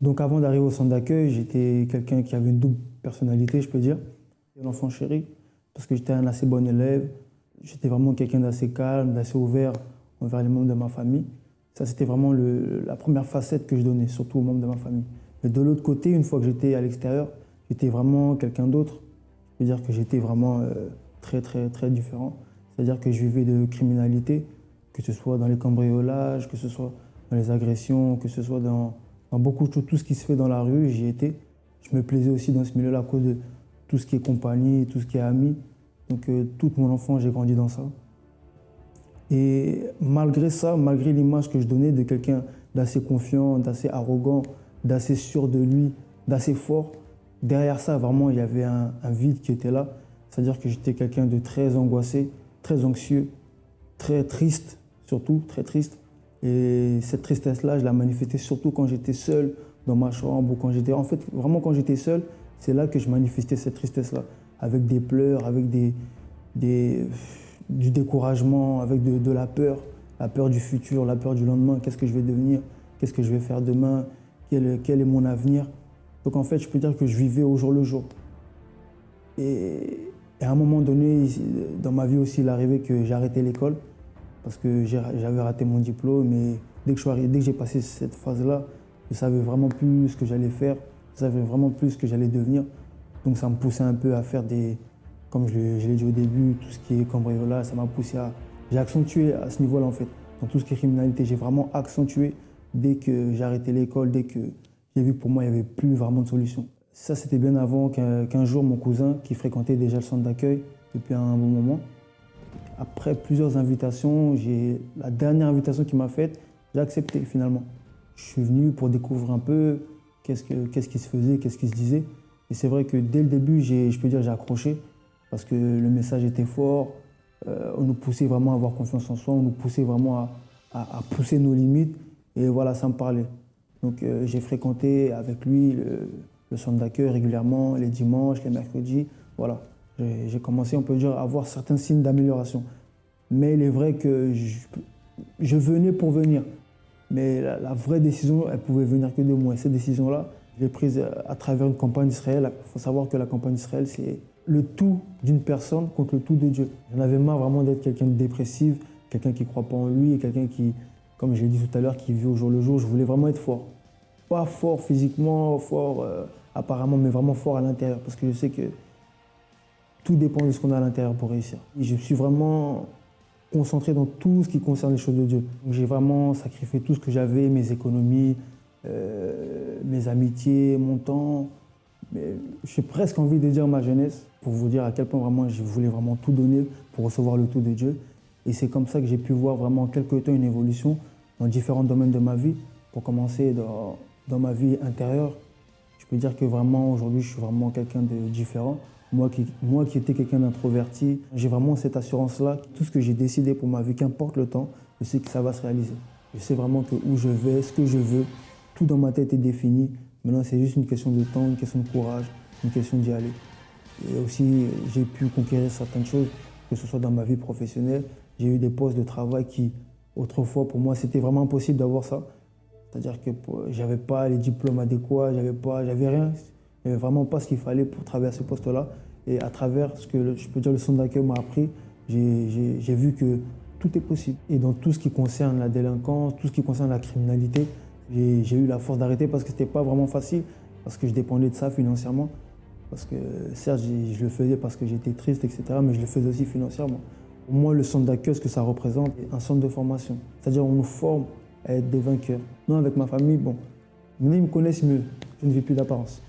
Donc avant d'arriver au centre d'accueil, j'étais quelqu'un qui avait une double personnalité, je peux dire. L'enfant chéri, parce que j'étais un assez bon élève. J'étais vraiment quelqu'un d'assez calme, d'assez ouvert envers les membres de ma famille. Ça, c'était vraiment la première facette que je donnais, surtout aux membres de ma famille. Mais de l'autre côté, une fois que j'étais à l'extérieur, j'étais vraiment quelqu'un d'autre. Je peux dire que j'étais vraiment très, très, très différent. C'est-à-dire que je vivais de criminalité, que ce soit dans les cambriolages, que ce soit dans les agressions, que ce soit dans beaucoup de choses, tout ce qui se fait dans la rue, j'y étais. Je me plaisais aussi dans ce milieu-là à cause de tout ce qui est compagnie, tout ce qui est amis. Donc toute mon enfance, j'ai grandi dans ça. Et malgré ça, malgré l'image que je donnais de quelqu'un d'assez confiant, d'assez arrogant, d'assez sûr de lui, d'assez fort, derrière ça, vraiment, il y avait un vide qui était là. C'est-à-dire que j'étais quelqu'un de très angoissé, très anxieux, très triste, surtout, très triste. Et cette tristesse-là, je la manifestais surtout quand j'étais seul dans ma chambre ou quand j'étais... En fait, vraiment quand j'étais seul, c'est là que je manifestais cette tristesse-là. Avec des pleurs, avec du découragement, avec de la peur du futur, la peur du lendemain. Qu'est-ce que je vais devenir? Qu'est-ce que je vais faire demain? Quel est mon avenir? Donc en fait, je peux dire que je vivais au jour le jour. Et à un moment donné, dans ma vie aussi, il arrivait que j'ai arrêté l'école parce que j'avais raté mon diplôme. Et dès que j'ai passé cette phase-là, je ne savais vraiment plus ce que j'allais faire, je ne savais vraiment plus ce que j'allais devenir. Donc ça me poussait un peu à faire comme je l'ai dit au début, tout ce qui est cambriolage, ça m'a poussé à... J'ai accentué à ce niveau-là en fait. Dans tout ce qui est criminalité, j'ai vraiment accentué dès que j'ai arrêté l'école, dès que j'ai vu que pour moi, il n'y avait plus vraiment de solution. Ça, c'était bien avant qu'un jour, mon cousin, qui fréquentait déjà le centre d'accueil depuis un bon moment, après plusieurs invitations, la dernière invitation qu'il m'a faite, j'ai accepté finalement. Je suis venu pour découvrir un peu qu'est-ce qui se faisait, qu'est-ce qui se disait. Et c'est vrai que dès le début, je peux dire j'ai accroché parce que le message était fort. On nous poussait vraiment à avoir confiance en soi, on nous poussait vraiment à pousser nos limites. Et voilà, ça me parlait. Donc j'ai fréquenté avec lui le centre d'accueil régulièrement, les dimanches, les mercredis. Voilà, j'ai commencé, on peut dire, à avoir certains signes d'amélioration. Mais il est vrai que je venais pour venir. Mais la vraie décision, elle pouvait venir que de moi. Et cette décision-là, je l'ai prise à travers une campagne d'Israël. Il faut savoir que la campagne d'Israël, c'est le tout d'une personne contre le tout de Dieu. J'en avais marre vraiment d'être quelqu'un de dépressif, quelqu'un qui ne croit pas en lui, et quelqu'un qui, comme je l'ai dit tout à l'heure, qui vit au jour le jour. Je voulais vraiment être fort. Pas fort physiquement, fort apparemment, mais vraiment fort à l'intérieur. Parce que je sais que tout dépend de ce qu'on a à l'intérieur pour réussir. Et je suis vraiment concentré dans tout ce qui concerne les choses de Dieu. J'ai vraiment sacrifié tout ce que j'avais, mes économies, mes amitiés, mon temps. J'ai presque envie de dire ma jeunesse pour vous dire à quel point vraiment je voulais vraiment tout donner pour recevoir le tout de Dieu. Et c'est comme ça que j'ai pu voir vraiment en quelque temps une évolution dans différents domaines de ma vie. Pour commencer dans ma vie intérieure, je peux dire que vraiment aujourd'hui je suis vraiment quelqu'un de différent. Moi qui étais quelqu'un d'introverti, j'ai vraiment cette assurance-là. Tout ce que j'ai décidé pour ma vie, qu'importe le temps, je sais que ça va se réaliser. Je sais vraiment que où je vais, ce que je veux, tout dans ma tête est défini. Maintenant, c'est juste une question de temps, une question de courage, une question d'y aller. Et aussi, j'ai pu conquérir certaines choses, que ce soit dans ma vie professionnelle. J'ai eu des postes de travail qui, autrefois, pour moi, c'était vraiment impossible d'avoir ça. C'est-à-dire que je n'avais pas les diplômes adéquats, j'avais rien. Il n'y avait vraiment pas ce qu'il fallait pour travailler à ce poste-là. Et à travers ce que je peux dire le centre d'accueil m'a appris, j'ai vu que tout est possible. Et dans tout ce qui concerne la délinquance, tout ce qui concerne la criminalité, j'ai eu la force d'arrêter parce que ce n'était pas vraiment facile, parce que je dépendais de ça financièrement. Parce que certes, je le faisais parce que j'étais triste, etc., mais je le faisais aussi financièrement. Pour moi, le centre d'accueil, ce que ça représente, c'est un centre de formation. C'est-à-dire on nous forme à être des vainqueurs. Nous, avec ma famille, bon, maintenant ils me connaissent mieux, je ne vis plus d'apparence.